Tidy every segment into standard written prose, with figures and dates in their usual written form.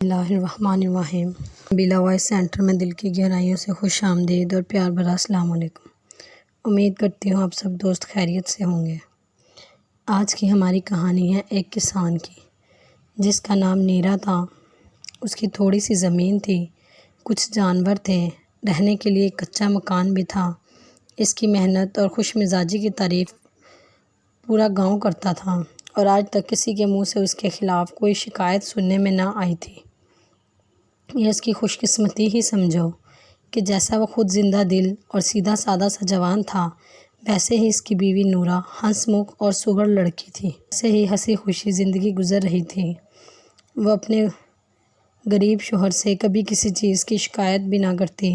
اللہ الرحمن الرحیم۔ بیلا voice centre میں دل کی گہرائیوں سے خوش آمدید اور پیار بھرا السلام علیکم۔ امید کرتی ہوں آپ سب دوست خیریت سے ہوں گے۔ آج کی ہماری کہانی ہے ایک کسان کی جس کا نام نیرا تھا۔ اس کی تھوڑی سی زمین تھی، کچھ جانور تھے، رہنے کے لیے ایک کچا مکان بھی تھا۔ اس کی محنت اور خوش مزاجی کی تعریف پورا گاؤں کرتا تھا اور آج تک کسی کے منہ سے اس کے خلاف کوئی شکایت سننے میں نہ آئی تھی۔ یہ اس کی خوش قسمتی ہی سمجھو کہ جیسا وہ خود زندہ دل اور سیدھا سادہ سا جوان تھا، ویسے ہی اس کی بیوی نورا ہنس مکھ اور سگڑ لڑکی تھی۔ ویسے ہی ہنسی خوشی زندگی گزر رہی تھی۔ وہ اپنے غریب شوہر سے کبھی کسی چیز کی شکایت بھی نہ کرتی۔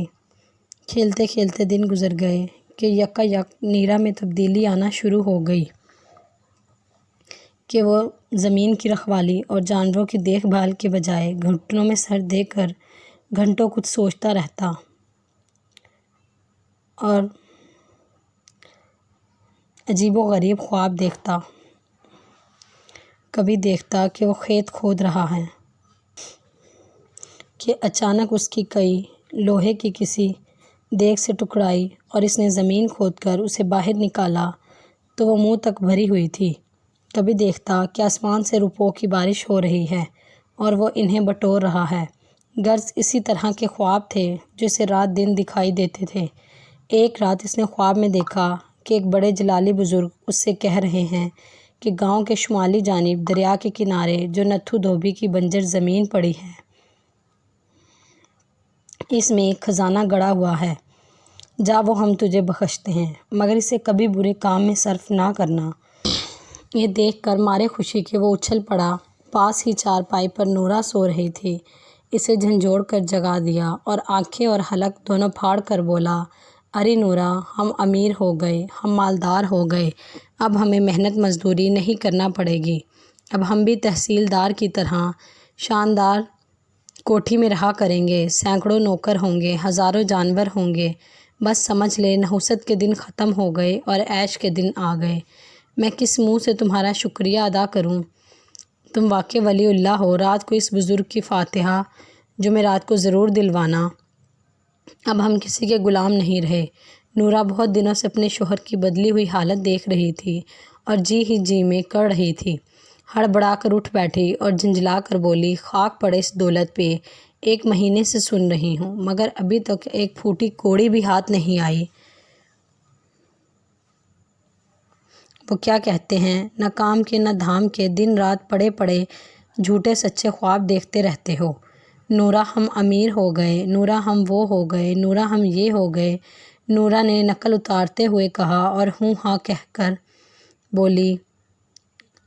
کھیلتے کھیلتے دن گزر گئے کہ یکا یک نیرا میں تبدیلی آنا شروع ہو گئی کہ وہ زمین کی رکھوالی اور جانوروں کی دیکھ بھال کے بجائے گھٹنوں میں سر دے کر گھنٹوں کچھ سوچتا رہتا اور عجیب و غریب خواب دیکھتا۔ کبھی دیکھتا کہ وہ کھیت کھود رہا ہے کہ اچانک اس کی کئی لوہے کی کسی دیگ سے ٹکرائی اور اس نے زمین کھود کر اسے باہر نکالا تو وہ منہ تک بھری ہوئی تھی۔ کبھی دیکھتا کہ آسمان سے روپوں کی بارش ہو رہی ہے اور وہ انہیں بٹور رہا ہے۔ غرض اسی طرح کے خواب تھے جو اسے رات دن دکھائی دیتے تھے۔ ایک رات اس نے خواب میں دیکھا کہ ایک بڑے جلالی بزرگ اس سے کہہ رہے ہیں کہ گاؤں کے شمالی جانب دریا کے کنارے جو نتھو دھوبی کی بنجر زمین پڑی ہے، اس میں ایک خزانہ گڑا ہوا ہے، جا وہ ہم تجھے بخشتے ہیں، مگر اسے کبھی برے کام میں صرف نہ کرنا۔ یہ دیکھ کر مارے خوشی کے وہ اچھل پڑا۔ پاس ہی چارپائی پر نورا سو رہی تھی۔ اسے جھنجھوڑ کر جگا دیا اور آنکھیں اور حلق دونوں پھاڑ کر بولا، ارے نورا، ہم امیر ہو گئے، ہم مالدار ہو گئے، اب ہمیں محنت مزدوری نہیں کرنا پڑے گی، اب ہم بھی تحصیلدار کی طرح شاندار کوٹھی میں رہا کریں گے، سینکڑوں نوکر ہوں گے، ہزاروں جانور ہوں گے، بس سمجھ لے نحوست کے دن ختم ہو گئے اور عیش کے دن آ گئے۔ میں کس منہ سے تمہارا شکریہ ادا کروں؟ تم واقع ولی اللہ ہو۔ رات کو اس بزرگ کی فاتحہ جو میں رات کو ضرور دلوانا۔ اب ہم کسی کے غلام نہیں رہے۔ نورا بہت دنوں سے اپنے شوہر کی بدلی ہوئی حالت دیکھ رہی تھی اور جی ہی جی میں کڑ رہی تھی۔ ہڑبڑا کر اٹھ بیٹھی اور جھنجھلا کر بولی، خاک پڑے اس دولت پہ، 1 مہینے سے سن رہی ہوں مگر ابھی تک ایک پھوٹی کوڑی بھی ہاتھ نہیں آئی۔ وہ کیا کہتے ہیں، نہ کام کے نہ دھام کے، دن رات پڑے پڑے جھوٹے سچے خواب دیکھتے رہتے ہو۔ نورا ہم امیر ہو گئے، نورا ہم وہ ہو گئے، نورا ہم یہ ہو گئے، نورا نے نقل اتارتے ہوئے کہا اور ہوں ہاں کہہ کر بولی۔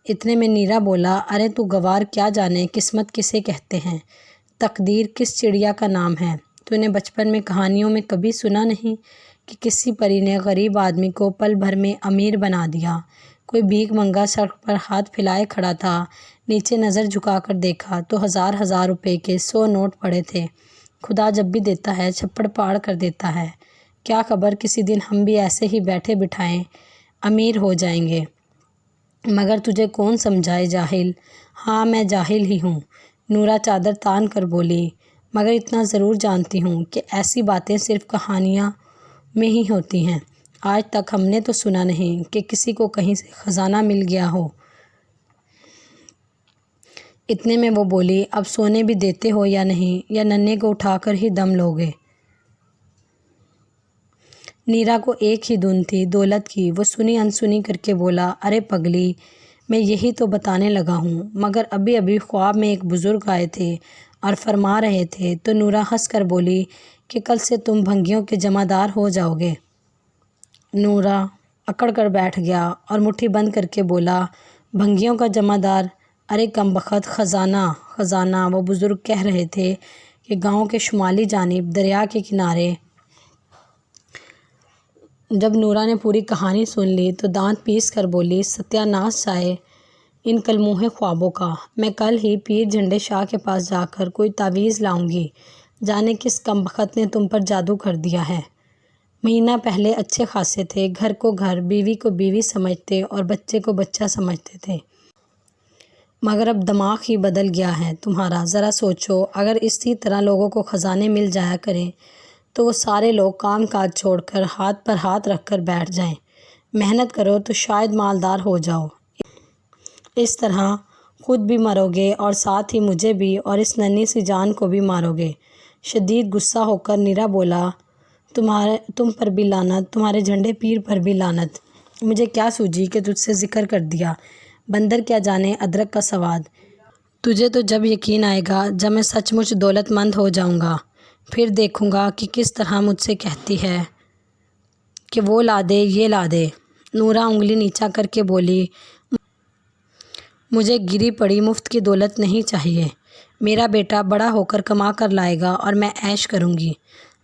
اتنے میں نیرا بولا، ارے تو گوار کیا جانے قسمت کسے کہتے ہیں، تقدیر کس چڑیا کا نام ہے؟ تو نے بچپن میں کہانیوں میں کبھی سنا نہیں کہ کسی پری نے غریب آدمی کو پل بھر میں امیر بنا دیا؟ کوئی بھیک منگا سڑک پر ہاتھ پھیلائے کھڑا تھا، نیچے نظر جھکا کر دیکھا تو ہزار ہزار روپے کے 100 نوٹ پڑے تھے۔ خدا جب بھی دیتا ہے چھپڑ پاڑ کر دیتا ہے، کیا خبر کسی دن ہم بھی ایسے ہی بیٹھے بٹھائے امیر ہو جائیں گے۔ مگر تجھے کون سمجھائے جاہل؟ ہاں میں جاہل ہی ہوں، نورا چادر تان کر بولی، مگر اتنا ضرور جانتی ہوں کہ ایسی باتیں صرف کہانیاں میں ہی ہوتی ہیں۔ آج تک ہم نے تو سنا نہیں کہ کسی کو کہیں سے خزانہ مل گیا ہو۔ اتنے میں وہ بولی، اب سونے بھی دیتے ہو یا نہیں، یا ننھے کو اٹھا کر ہی دم لوگے؟ نیرا کو ایک ہی دھن تھی دولت کی۔ وہ سنی انسنی کر کے بولا، ارے پگلی، میں یہی تو بتانے لگا ہوں، مگر ابھی ابھی خواب میں ایک بزرگ آئے تھے اور فرما رہے تھے۔ تو نورا ہنس کر بولی کہ کل سے تم بھنگیوں کے جمع دار ہو جاؤ گے۔ نورا اکڑ کر بیٹھ گیا اور مٹھی بند کر کے بولا، بھنگیوں کا جمع دار؟ ارے کمبخت، خزانہ خزانہ۔ وہ بزرگ کہہ رہے تھے کہ گاؤں کے شمالی جانب دریا کے کنارے۔ جب نورا نے پوری کہانی سن لی تو دانت پیس کر بولی، ستیہ ناش جائے ان کلموہے خوابوں کا، میں کل ہی پیر جھنڈے شاہ کے پاس جا کر کوئی تعویذ لاؤں گی، جانے کس کمبخت نے تم پر جادو کر دیا ہے۔ مہینہ پہلے اچھے خاصے تھے، گھر کو گھر، بیوی کو بیوی سمجھتے اور بچے کو بچہ سمجھتے تھے۔ مگر اب دماغ ہی بدل گیا ہے تمہارا۔ ذرا سوچو، اگر اسی طرح لوگوں کو خزانے مل جایا کریں تو وہ سارے لوگ کام کاج چھوڑ کر ہاتھ پر ہاتھ رکھ کر بیٹھ جائیں۔ محنت کرو تو شاید مالدار ہو جاؤ، اس طرح خود بھی مرو گے اور ساتھ ہی مجھے بھی اور اس ننھی سی جان کو بھی مارو گے۔ شدید غصہ ہو کر نیرا بولا، تم پر بھی لعنت، تمہارے جھنڈے پیر پر بھی لعنت۔ مجھے کیا سوجی کہ تجھ سے ذکر کر دیا، بندر کیا جانے ادرک کا سواد۔ تجھے تو جب یقین آئے گا جب میں سچ مچ دولت مند ہو جاؤں گا، پھر دیکھوں گا کہ کس طرح مجھ سے کہتی ہے کہ وہ لا دے یہ لا دے۔ نورا انگلی نیچا کر کے بولی، مجھے گری پڑی مفت کی دولت نہیں چاہیے۔ میرا بیٹا بڑا ہو کر کما کر لائے گا اور میں عیش کروں گی۔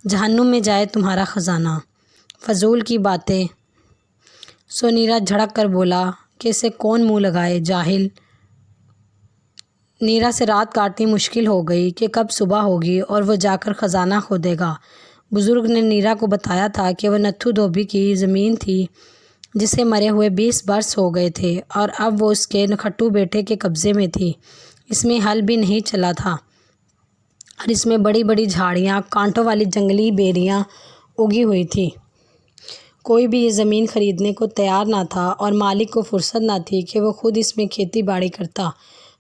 جہنم میں جائے تمہارا خزانہ، فضول کی باتیں۔ سو نیرا جھڑک کر بولا کہ اسے کون منہ لگائے، جاہل۔ نیرا سے رات کاٹنی مشکل ہو گئی کہ کب صبح ہوگی اور وہ جا کر خزانہ کھودے گا۔ بزرگ نے نیرا کو بتایا تھا کہ وہ نتھو دھوبی کی زمین تھی جسے مرے ہوئے 20 برس ہو گئے تھے اور اب وہ اس کے نکھٹو بیٹے کے قبضے میں تھی۔ اس میں ہل بھی نہیں چلا تھا اور اس میں بڑی بڑی جھاڑیاں، کانٹوں والی جنگلی بیریاں اگی ہوئی تھی۔ کوئی بھی یہ زمین خریدنے کو تیار نہ تھا اور مالک کو فرصت نہ تھی کہ وہ خود اس میں کھیتی باڑی کرتا۔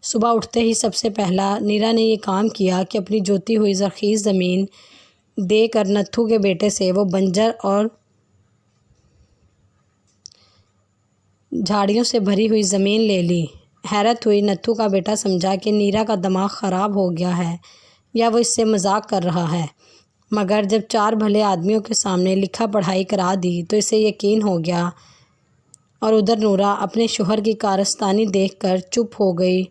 صبح اٹھتے ہی سب سے پہلا نیرا نے یہ کام کیا کہ اپنی جوتی ہوئی زرخیز زمین دے کر نتھو کے بیٹے سے وہ بنجر اور جھاڑیوں سے بھری ہوئی زمین لے لی۔ حیرت ہوئی، نتھو کا بیٹا سمجھا کہ نیرا کا دماغ خراب ہو گیا ہے یا وہ اس سے مذاق کر رہا ہے، مگر جب 4 بھلے آدمیوں کے سامنے لکھا پڑھائی کرا دی تو اسے یقین ہو گیا۔ اور ادھر نورا اپنے شوہر کی کارستانی دیکھ کر چپ ہو گئی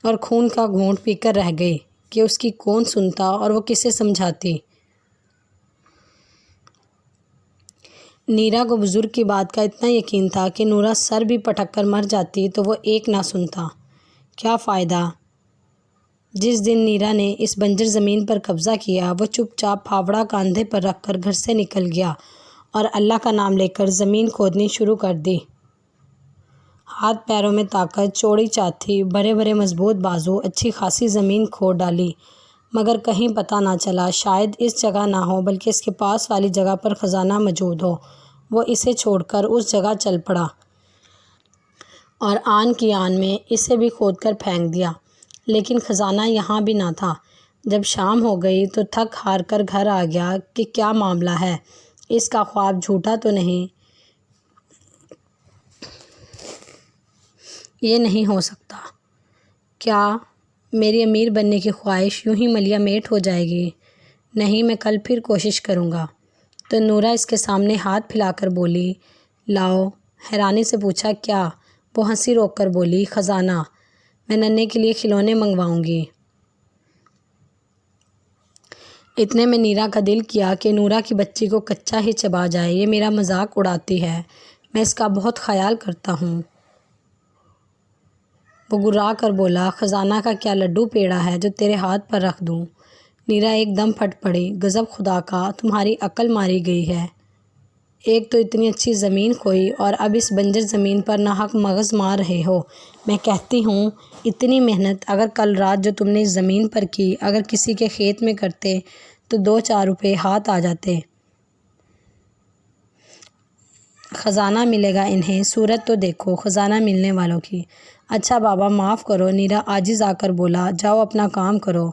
اور خون کا گھونٹ پی کر رہ گئی کہ اس کی کون سنتا اور وہ کسے سمجھاتی۔ نیرا کو بزرگ کی بات کا اتنا یقین تھا کہ نورا سر بھی پٹک کر مر جاتی تو وہ ایک نہ سنتا۔ کیا فائدہ؟ جس دن نیرا نے اس بنجر زمین پر قبضہ کیا وہ چپ چاپ پھاوڑا کاندھے پر رکھ کر گھر سے نکل گیا اور اللہ کا نام لے کر زمین کھودنی شروع کر دی۔ ہاتھ پیروں میں طاقت، چوڑی چھاتی، بڑے بڑے مضبوط بازو، اچھی خاصی زمین کھود ڈالی، مگر کہیں پتہ نہ چلا۔ شاید اس جگہ نہ ہو بلکہ اس کے پاس والی جگہ پر خزانہ موجود ہو۔ وہ اسے چھوڑ کر اس جگہ چل پڑا اور آن کی آن میں اسے بھی کھود کر پھینک دیا، لیکن خزانہ یہاں بھی نہ تھا۔ جب شام ہو گئی تو تھک ہار کر گھر آ گیا کہ کیا معاملہ ہے، اس کا خواب جھوٹا تو نہیں، یہ نہیں ہو سکتا۔ کیا میری امیر بننے کی خواہش یوں ہی ملیا میٹ ہو جائے گی؟ نہیں، میں کل پھر کوشش کروں گا۔ تو نورا اس کے سامنے ہاتھ پھیلا کر بولی، لاؤ۔ حیرانی سے پوچھا، کیا؟ وہ ہنسی روک کر بولی، خزانہ۔ میں ننھے کے لیے کھلونے منگواؤں گی۔ اتنے میں نیرا کا دل کیا کہ نورا کی بچی کو کچا ہی چبا جائے، یہ میرا مذاق اڑاتی ہے، میں اس کا بہت خیال کرتا ہوں۔ وہ گرا کر بولا، خزانہ کا کیا لڈو پیڑا ہے جو تیرے ہاتھ پر رکھ دوں؟ نیرا ایک دم پھٹ پڑی، غضب خدا کا، تمہاری عقل ماری گئی ہے۔ ایک تو اتنی اچھی زمین کھوئی اور اب اس بنجر زمین پر ناحق مغز مار رہے ہو۔ میں کہتی ہوں اتنی محنت اگر کل رات جو تم نے اس زمین پر کی اگر کسی کے کھیت میں کرتے تو 2-4 روپے ہاتھ آ جاتے۔ خزانہ ملے گا انہیں، صورت تو دیکھو خزانہ ملنے والوں کی۔ اچھا بابا معاف کرو، نیرا عاجز آ کر بولا، جاؤ اپنا کام کرو،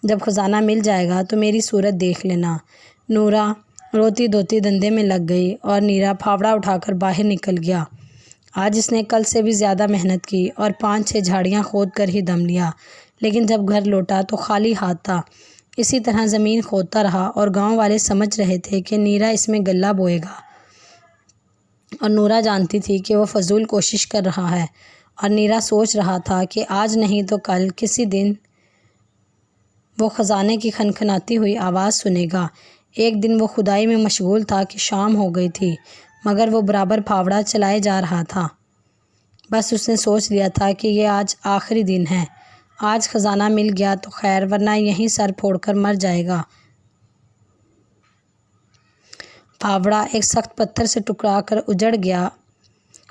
جب خزانہ مل جائے گا تو میری صورت دیکھ لینا۔ نورا روتی دھوتی دھندے میں لگ گئی اور نیرا پھاوڑا اٹھا کر باہر نکل گیا۔ آج اس نے کل سے بھی زیادہ محنت کی اور 5-6 جھاڑیاں کھود کر ہی دم لیا، لیکن جب گھر لوٹا تو خالی ہاتھ تھا۔ اسی طرح زمین کھودتا رہا اور گاؤں والے سمجھ رہے تھے کہ نیرا اس میں غلہ بوئے گا، اور نورا جانتی تھی کہ وہ فضول کوشش کر رہا ہے، اور نیرا سوچ رہا تھا کہ آج نہیں تو کل کسی دن وہ خزانے کی کھنکھناتی ہوئی آواز سنے گا۔ ایک دن وہ کھدائی میں مشغول تھا کہ شام ہو گئی تھی، مگر وہ برابر پھاوڑا چلائے جا رہا تھا۔ بس اس نے سوچ لیا تھا کہ یہ آج آخری دن ہے، آج خزانہ مل گیا تو خیر، ورنہ یہیں سر پھوڑ کر مر جائے گا۔ پھاوڑا ایک سخت پتھر سے ٹکرا کر اجڑ گیا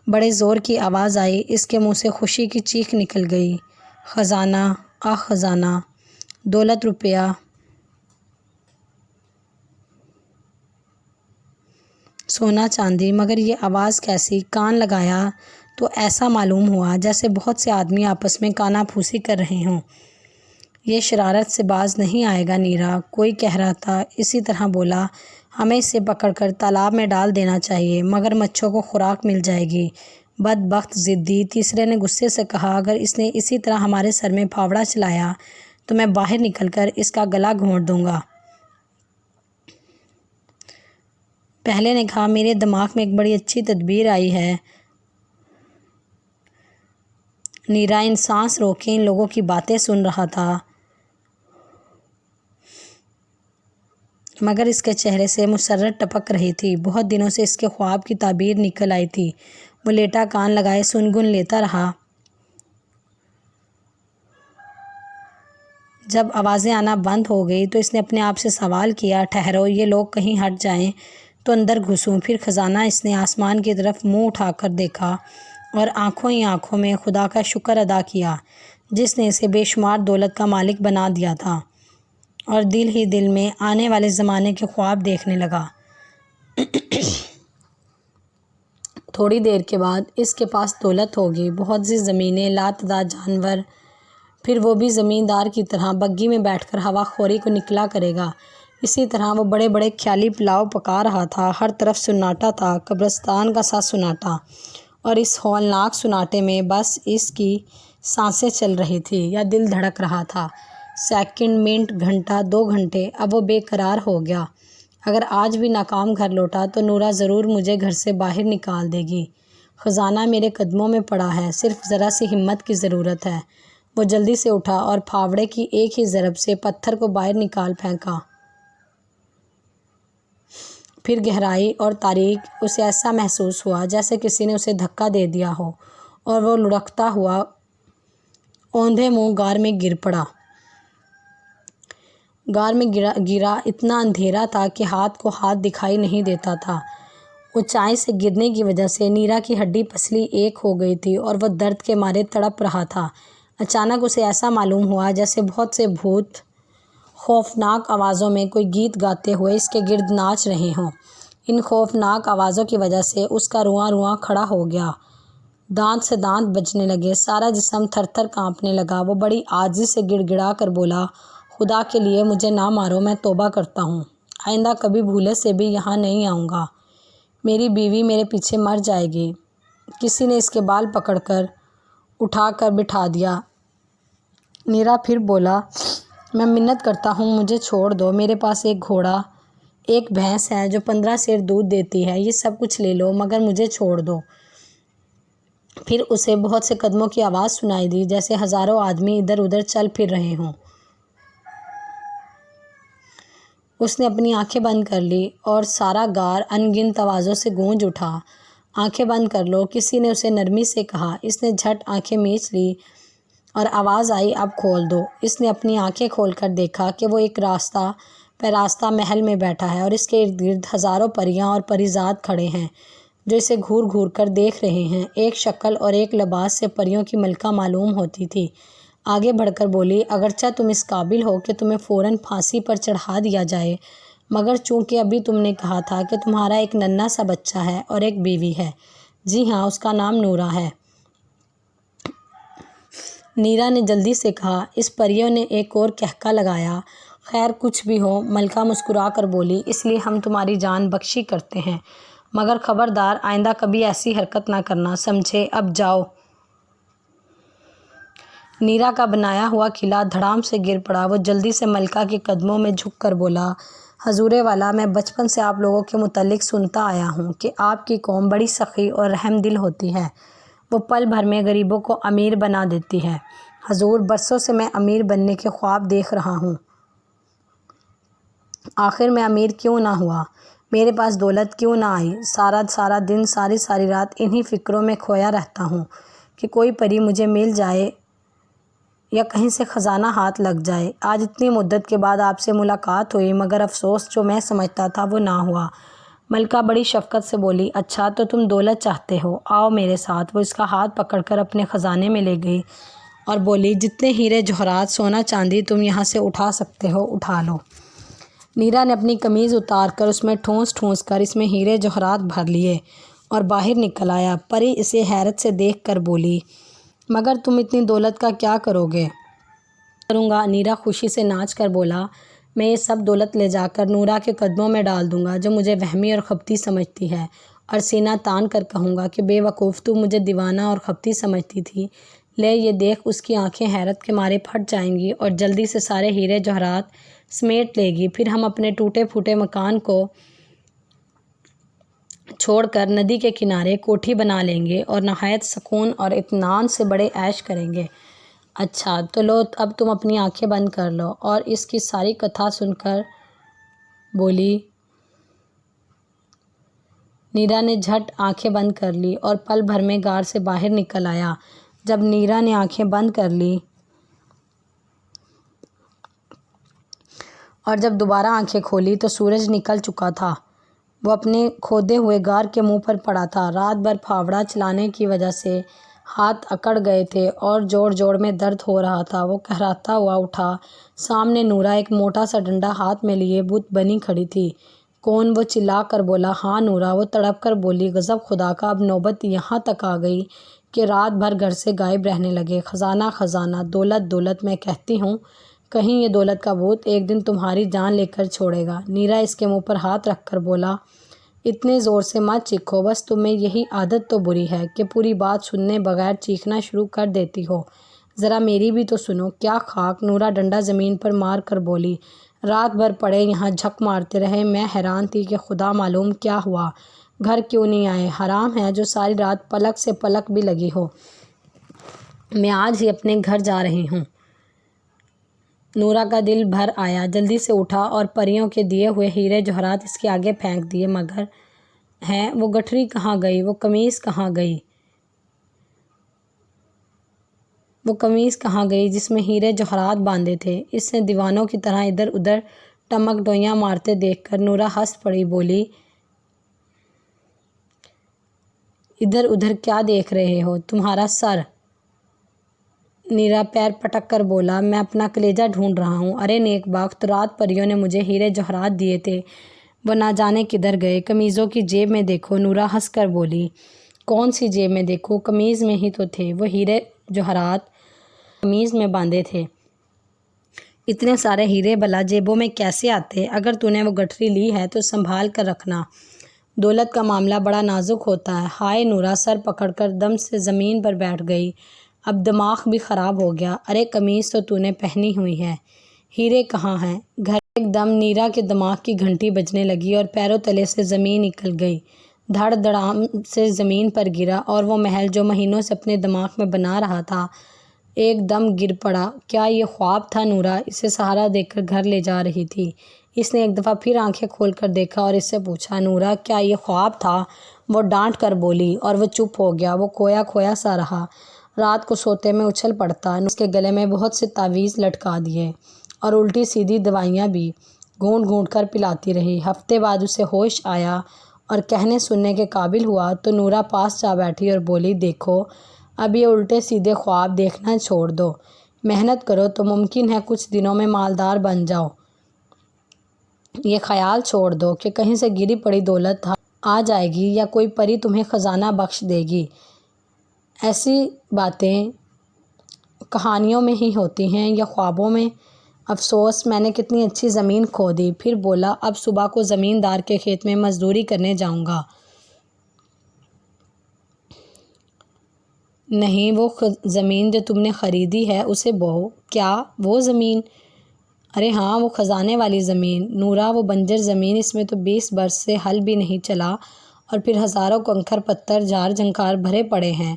بڑے زور کی آواز آئی، اس کے منہ سے خوشی کی چیخ نکل گئی۔ خزانہ، خزانہ، دولت، روپیہ، سونا چاندی۔ مگر یہ آواز کیسی؟ کان لگایا تو ایسا معلوم ہوا جیسے بہت سے آدمی آپس میں کانا پھوسی کر رہے ہوں۔ یہ شرارت سے باز نہیں آئے گا نیرا، کوئی کہہ رہا تھا۔ اسی طرح بولا، ہمیں اسے پکڑ کر تالاب میں ڈال دینا چاہیے، مگر مچھوں کو خوراک مل جائے گی۔ بدبخت ضدی، تیسرے نے غصے سے کہا، اگر اس نے اسی طرح ہمارے سر میں پھاوڑا چلایا تو میں باہر نکل کر اس کا گلا گھونٹ دوں گا۔ پہلے نے کہا، میرے دماغ میں ایک بڑی اچھی تدبیر آئی ہے نیرا۔ ان سانس روکے ان لوگوں کی باتیں سن رہا تھا، مگر اس کے چہرے سے مسرت ٹپک رہی تھی۔ بہت دنوں سے اس کے خواب کی تعبیر نکل آئی تھی۔ وہ لیٹا کان لگائے سن گن لیتا رہا۔ جب آوازیں آنا بند ہو گئی تو اس نے اپنے آپ سے سوال کیا، ٹھہرو، یہ لوگ کہیں ہٹ جائیں تو اندر گھسوں۔ پھر خزانہ اس نے آسمان کی طرف منہ اٹھا کر دیکھا اور آنکھوں ہی آنکھوں میں خدا کا شکر ادا کیا جس نے اسے بے شمار دولت کا مالک بنا دیا تھا، اور دل ہی دل میں آنے والے زمانے کے خواب دیکھنے لگا۔ تھوڑی دیر کے بعد اس کے پاس دولت ہوگی، بہت سی زمینیں، لاتعداد جانور، پھر وہ بھی زمیندار کی طرح بگی میں بیٹھ کر ہوا خوری کو نکلا کرے گا۔ اسی طرح وہ بڑے بڑے خیالی پلاؤ پکا رہا تھا۔ ہر طرف سناٹا تھا، قبرستان کا سا سناٹا، اور اس ہولناک سناٹے میں بس اس کی سانسیں چل رہی تھی یا دل دھڑک رہا تھا۔ سیکنڈ، منٹ، گھنٹہ، 2 گھنٹے، اب وہ بے قرار ہو گیا۔ اگر آج بھی ناکام گھر لوٹا تو نورا ضرور مجھے گھر سے باہر نکال دے گی۔ خزانہ میرے قدموں میں پڑا ہے، صرف ذرا سی ہمت کی ضرورت ہے۔ وہ جلدی سے اٹھا اور پھاوڑے کی ایک ہی ضرب سے پتھر کو باہر نکال پھینکا۔ پھر گہرائی اور تاریک اسے ایسا محسوس ہوا جیسے کسی نے اسے دھکا دے دیا ہو، اور وہ لڑکتا ہوا اوندھے منہ غار میں گر پڑا۔ غار میں گرا اتنا اندھیرا تھا کہ ہاتھ کو ہاتھ دکھائی نہیں دیتا تھا۔ اونچائی سے گرنے کی وجہ سے نیرا کی ہڈی پسلی ایک ہو گئی تھی اور وہ درد کے مارے تڑپ رہا تھا۔ اچانک اسے ایسا معلوم ہوا جیسے بہت سے بھوت خوفناک آوازوں میں کوئی گیت گاتے ہوئے اس کے گرد ناچ رہے ہوں۔ ان خوفناک آوازوں کی وجہ سے اس کا رواں رواں کھڑا ہو گیا، دانت سے دانت بجنے لگے، سارا جسم تھر تھر کانپنے لگا۔ وہ بڑی عاجزی سے گڑ گڑا کر بولا، خدا کے لیے مجھے نہ مارو، میں توبہ کرتا ہوں، آئندہ کبھی بھولے سے بھی یہاں نہیں آؤں گا، میری بیوی میرے پیچھے مر جائے گی۔ کسی نے اس کے بال پکڑ کر اٹھا کر بٹھا دیا۔ نیرا پھر بولا، میں منت کرتا ہوں مجھے چھوڑ دو، میرے پاس ایک گھوڑا، ایک بھینس ہے جو 15 سیر دودھ دیتی ہے، یہ سب کچھ لے لو مگر مجھے چھوڑ دو۔ پھر اسے بہت سے قدموں کی آواز سنائی دی جیسے ہزاروں آدمی ادھر ادھر چل پھر رہے ہوں۔ اس نے اپنی آنکھیں بند کر لی اور سارا غار ان گنت آوازوں سے گونج اٹھا۔ آنکھیں بند کر لو، کسی نے اسے نرمی سے کہا۔ اس نے جھٹ آنکھیں میچ لی اور آواز آئی، اب کھول دو۔ اس نے اپنی آنکھیں کھول کر دیکھا کہ وہ ایک راستہ پہ راستہ محل میں بیٹھا ہے اور اس کے ارد گرد ہزاروں پریاں اور پریزاد کھڑے ہیں جو اسے گھور گھور کر دیکھ رہے ہیں۔ ایک شکل اور ایک لباس سے پریوں کی ملکہ معلوم ہوتی تھی۔ آگے بڑھ کر بولی، اگرچہ تم اس قابل ہو کہ تمہیں فوراً پھانسی پر چڑھا دیا جائے، مگر چونکہ ابھی تم نے کہا تھا کہ تمہارا ایک ننھا سا بچہ ہے اور ایک بیوی ہے۔ جی ہاں، اس کا نام نورا ہے۔ نیرا نے جلدی سے کہا۔ اس پریوں نے ایک اور کہکا لگایا۔ خیر کچھ بھی ہو، ملکہ مسکرا کر بولی، اس لیے ہم تمہاری جان بخشی کرتے ہیں، مگر خبردار آئندہ کبھی ایسی حرکت نہ کرنا، سمجھے؟ اب جاؤ۔ نیرا کا بنایا ہوا قلعہ دھڑام سے گر پڑا۔ وہ جلدی سے ملکہ کے قدموں میں جھک کر بولا، حضور والا، میں بچپن سے آپ لوگوں کے متعلق سنتا آیا ہوں کہ آپ کی قوم بڑی سخی اور رحم دل ہوتی ہے، وہ پل بھر میں غریبوں کو امیر بنا دیتی ہے۔ حضور، برسوں سے میں امیر بننے کے خواب دیکھ رہا ہوں، آخر میں امیر کیوں نہ ہوا؟ میرے پاس دولت کیوں نہ آئی؟ سارا دن، ساری رات انہی فکروں میں کھویا رہتا ہوں کہ کوئی پری مجھے مل جائے یا کہیں سے خزانہ ہاتھ لگ جائے۔ آج اتنی مدت کے بعد آپ سے ملاقات ہوئی، مگر افسوس جو میں سمجھتا تھا وہ نہ ہوا۔ ملکہ بڑی شفقت سے بولی، اچھا تو تم دولت چاہتے ہو، آؤ میرے ساتھ۔ وہ اس کا ہاتھ پکڑ کر اپنے خزانے میں لے گئی اور بولی، جتنے ہیرے جواہرات سونا چاندی تم یہاں سے اٹھا سکتے ہو اٹھا لو۔ نیرا نے اپنی قمیض اتار کر اس میں ٹھونس ٹھونس کر اس میں ہیرے جواہرات بھر لیے اور باہر نکل آیا۔ پری اسے حیرت سے دیکھ کر بولی، مگر تم اتنی دولت کا کیا کرو گے؟ کروں گا، نیرا خوشی سے ناچ کر بولا، میں یہ سب دولت لے جا کر نورا کے قدموں میں ڈال دوں گا جو مجھے وہمی اور خپتی سمجھتی ہے، اور سینہ تان کر کہوں گا کہ بے وقوف تو مجھے دیوانہ اور خپتی سمجھتی تھی، لے یہ دیکھ۔ اس کی آنکھیں حیرت کے مارے پھٹ جائیں گی اور جلدی سے سارے ہیرے جواہرات سمیٹ لے گی۔ پھر ہم اپنے ٹوٹے پھوٹے مکان کو چھوڑ کر ندی کے کنارے کوٹھی بنا لیں گے اور نہایت سکون اور اطمینان سے بڑے عیش کریں گے۔ اچھا تو لو اب تم اپنی آنکھیں بند کر لو۔ اور اس کی ساری کتھا سن کر بولی۔ نیرا نے جھٹ آنکھیں بند کر لی اور پل بھر میں غار سے باہر نکل آیا۔ جب نیرا نے آنکھیں بند کر لی اور جب دوبارہ آنکھیں کھولی تو سورج نکل چکا تھا۔ وہ اپنے کھودے ہوئے غار کے منہ پر پڑا تھا۔ رات بھر پھاوڑا چلانے کی وجہ سے ہاتھ اکڑ گئے تھے اور جوڑ جوڑ میں درد ہو رہا تھا۔ وہ کہراتا ہوا اٹھا۔ سامنے نورا ایک موٹا سا ڈنڈا ہاتھ میں لیے بت بنی کھڑی تھی۔ کون؟ وہ چلا کر بولا۔ ہاں نورا، وہ تڑپ کر بولی۔ غضب خدا کا، اب نوبت یہاں تک آ گئی کہ رات بھر گھر سے غائب رہنے لگے۔ خزانہ خزانہ، دولت دولت، میں کہتی ہوں کہیں یہ دولت کا بھوت ایک دن تمہاری جان لے کر چھوڑے گا۔ نیرا اس کے منہ پر ہاتھ رکھ کر بولا، اتنے زور سے مت چیخو، بس تمہیں یہی عادت تو بری ہے کہ پوری بات سنے بغیر چیخنا شروع کر دیتی ہو، ذرا میری بھی تو سنو۔ کیا خاک؟ نورا ڈنڈا زمین پر مار کر بولی۔ رات بھر پڑے یہاں جھک مارتے رہے، میں حیران تھی کہ خدا معلوم کیا ہوا، گھر کیوں نہیں آئے؟ حرام ہے جو ساری رات پلک سے پلک بھی لگی ہو۔ میں آج ہی اپنے گھر جا رہی ہوں۔ نورا کا دل بھر آیا، جلدی سے اٹھا اور پریوں کے دیے ہوئے ہیرے جواہرات اس کے آگے پھینک دیے۔ مگر ہیں وہ گٹھری کہاں گئی؟ وہ قمیض کہاں گئی؟ وہ قمیض کہاں گئی جس میں ہیرے جواہرات باندھے تھے؟ اس نے دیوانوں کی طرح ادھر ادھر ٹمک ڈوئیاں مارتے دیکھ کر نورا ہنس پڑی، بولی، ادھر ادھر کیا دیکھ رہے ہو؟ تمہارا سر۔ نیرا پیر پٹک کر بولا، میں اپنا کلیجہ ڈھونڈ رہا ہوں۔ ارے نیک بخت، رات پریوں نے مجھے ہیرے جواہرات دیے تھے، وہ نہ جانے کدھر گئے؟ قمیضوں کی جیب میں دیکھو۔ نورا ہنس کر بولی، کون سی جیب میں دیکھوں؟ قمیض میں ہی تو تھے، وہ ہیرے جواہرات قمیض میں باندھے تھے۔ اتنے سارے ہیرے بھلا جیبوں میں کیسے آتے؟ اگر تو نے وہ گٹھری لی ہے تو سنبھال کر رکھنا، دولت کا معاملہ بڑا نازک ہوتا ہے۔ ہائے نورا سر پکڑ کر دم سے زمین پر بیٹھ گئی، اب دماغ بھی خراب ہو گیا۔ ارے قمیض تو نے پہنی ہوئی ہے، ہیرے کہاں ہیں؟ گھر۔ ایک دم نیرا کے دماغ کی گھنٹی بجنے لگی اور پیروں تلے سے زمین نکل گئی، دھڑ دھڑام سے زمین پر گرا اور وہ محل جو مہینوں سے اپنے دماغ میں بنا رہا تھا ایک دم گر پڑا۔ کیا یہ خواب تھا؟ نورا اسے سہارا دے کر گھر لے جا رہی تھی۔ اس نے ایک دفعہ پھر آنکھیں کھول کر دیکھا اور اس سے پوچھا، نورا کیا یہ خواب تھا؟ وہ ڈانٹ کر بولی اور وہ چپ ہو گیا۔ وہ کھویا کھویا سا رہا، رات کو سوتے میں اچھل پڑتا۔ اس کے گلے میں بہت سے تعویذ لٹکا دیے اور الٹی سیدھی دوائیاں بھی گھونٹ گھونٹ کر پلاتی رہی۔ ہفتے بعد اسے ہوش آیا اور کہنے سننے کے قابل ہوا تو نورا پاس جا بیٹھی اور بولی، دیکھو اب یہ الٹے سیدھے خواب دیکھنا چھوڑ دو، محنت کرو تو ممکن ہے کچھ دنوں میں مالدار بن جاؤ۔ یہ خیال چھوڑ دو کہ کہیں سے گری پڑی دولت آ جائے گی یا کوئی پری تمہیں خزانہ بخش دے گی۔ ایسی باتیں کہانیوں میں ہی ہوتی ہیں یا خوابوں میں؟ افسوس، میں نے کتنی اچھی زمین کھو دی۔ پھر بولا، اب صبح کو زمیندار کے کھیت میں مزدوری کرنے جاؤں گا۔ نہیں، وہ زمین جو تم نے خریدی ہے اسے بوؤ۔ کیا وہ زمین؟ ارے ہاں، وہ خزانے والی زمین۔ نورا وہ بنجر زمین، اس میں تو 20 برس سے ہل بھی نہیں چلا اور پھر ہزاروں کنکر پتھر جھاڑ جھنکار بھرے پڑے ہیں،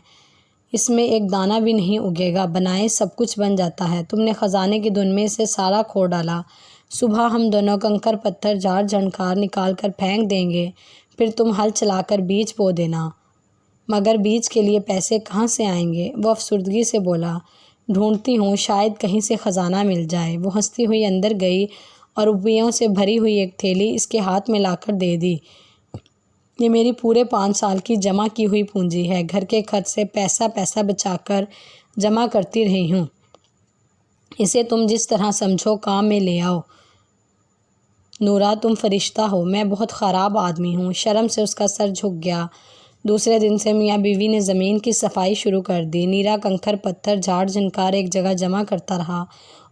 اس میں ایک دانہ بھی نہیں اگے گا، بنائے سب کچھ بن جاتا ہے۔ تم نے خزانے کی دھن میں سے سارا کھو ڈالا۔ صبح ہم دونوں کنکر پتھر جھاڑ جھنکار نکال کر پھینک دیں گے، پھر تم ہل چلا کر بیج بو دینا۔ مگر بیج کے لیے پیسے کہاں سے آئیں گے؟ وہ افسردگی سے بولا، ڈھونڈتی ہوں، شاید کہیں سے خزانہ مل جائے۔ وہ ہنستی ہوئی اندر گئی اور روپیوں سے بھری ہوئی ایک تھیلی اس کے ہاتھ میں لا کر دے دی۔ یہ میری پورے 5 سال کی جمع کی ہوئی پونجی ہے، گھر کے خرچ سے پیسہ بچا کر جمع کرتی رہی ہوں، اسے تم جس طرح سمجھو کام میں لے آؤ۔ نورا تم فرشتہ ہو، میں بہت خراب آدمی ہوں۔ شرم سے اس کا سر جھک گیا۔ دوسرے دن سے میاں بیوی نے زمین کی صفائی شروع کر دی۔ نیرا کنکر پتھر جھاڑ جھنکار ایک جگہ جمع کرتا رہا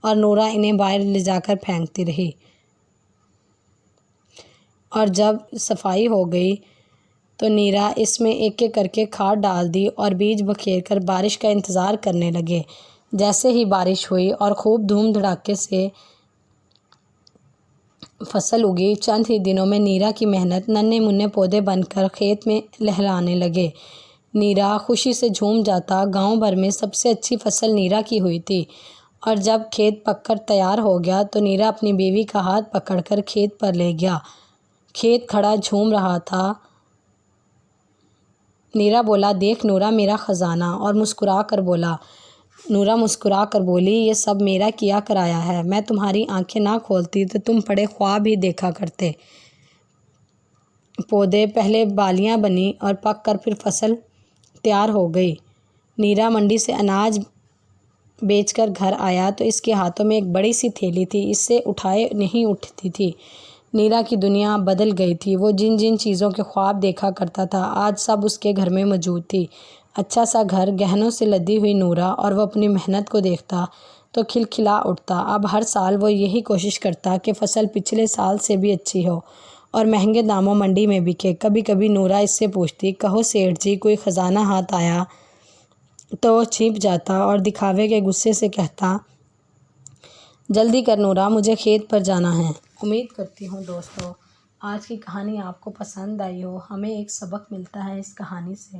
اور نورا انہیں باہر لے جا کر پھینکتی رہی، اور جب صفائی ہو گئی تو نیرا اس میں ایک ایک کر کے کھاد ڈال دی اور بیج بکھیر کر بارش کا انتظار کرنے لگے۔ جیسے ہی بارش ہوئی اور خوب دھوم دھڑاکے سے فصل اگی، چند ہی دنوں میں نیرا کی محنت ننھے منھے پودے بن کر کھیت میں لہلانے لگے۔ نیرا خوشی سے جھوم جاتا۔ گاؤں بھر میں سب سے اچھی فصل نیرا کی ہوئی تھی، اور جب کھیت پک کر تیار ہو گیا تو نیرا اپنی بیوی کا ہاتھ پکڑ کر کھیت پر لے گیا۔ کھیت کھڑا جھوم رہا تھا۔ نیرا بولا، دیکھ نورا میرا خزانہ، اور نورا مسکرا کر بولی، یہ سب میرا کیا کرایا ہے، میں تمہاری آنکھیں نہ کھولتی تو تم بڑے خواب ہی دیکھا کرتے۔ پودے پہلے بالیاں بنی اور پک کر پھر فصل تیار ہو گئی۔ نیرا منڈی سے اناج بیچ کر گھر آیا تو اس کے ہاتھوں میں ایک بڑی سی تھیلی تھی، اس سے اٹھائے نہیں اٹھتی تھی۔ نیرا کی دنیا بدل گئی تھی۔ وہ جن جن چیزوں کے خواب دیکھا کرتا تھا آج سب اس کے گھر میں موجود تھی۔ اچھا سا گھر، گہنوں سے لدی ہوئی نورا، اور وہ اپنی محنت کو دیکھتا تو کھلکھلا اٹھتا۔ اب ہر سال وہ یہی کوشش کرتا کہ فصل پچھلے سال سے بھی اچھی ہو اور مہنگے داموں منڈی میں بکے۔ کبھی کبھی نورا اس سے پوچھتی، کہو سیٹھ جی کوئی خزانہ ہاتھ آیا؟ تو وہ چھپ جاتا اور دکھاوے کے غصے سے کہتا، جلدی کر نورا، مجھے کھیت پر جانا ہے۔ امید کرتی ہوں دوستو آج کی کہانی آپ کو پسند آئی ہو۔ ہمیں ایک سبق ملتا ہے اس کہانی سے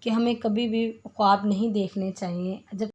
کہ ہمیں کبھی بھی خواب نہیں دیکھنے چاہیے۔ جب